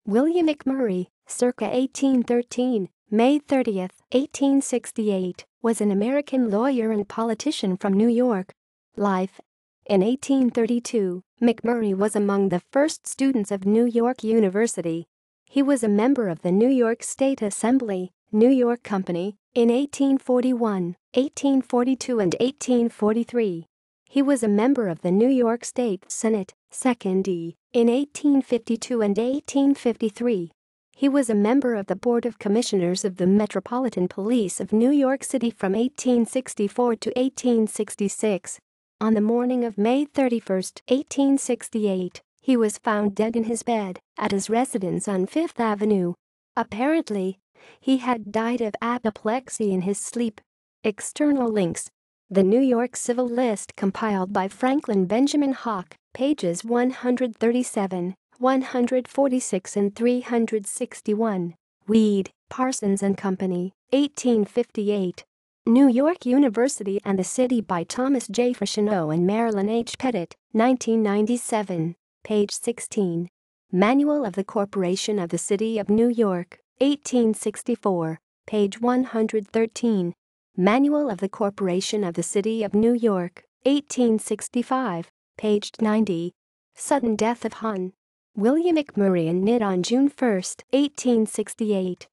William McMurray, circa 1813, May 30, 1868, was an American lawyer and politician from New York. Life. In 1832, McMurray was among the first students of New York University. He was a member of the New York State Assembly, New York Company, in 1841, 1842 and 1843. He was a member of the New York State Senate, 2nd D, in 1852 and 1853. He was a member of the Board of Commissioners of the Metropolitan Police of New York City from 1864 to 1866. On the morning of May 31, 1868, he was found dead in his bed at his residence on Fifth Avenue. Apparently, he had died of apoplexy in his sleep. External links. The New York Civil List compiled by Franklin Benjamin Hawk, pages 137, 146 and 361. Weed, Parsons and Company, 1858. New York University and the City by Thomas J. Frechino and Marilyn H. Pettit, 1997. Page 16. Manual of the Corporation of the City of New York, 1864. Page 113. Manual of the Corporation of the City of New York, 1865. Page 90. Sudden death of Hon. William McMurray in Nidd on June 1, 1868.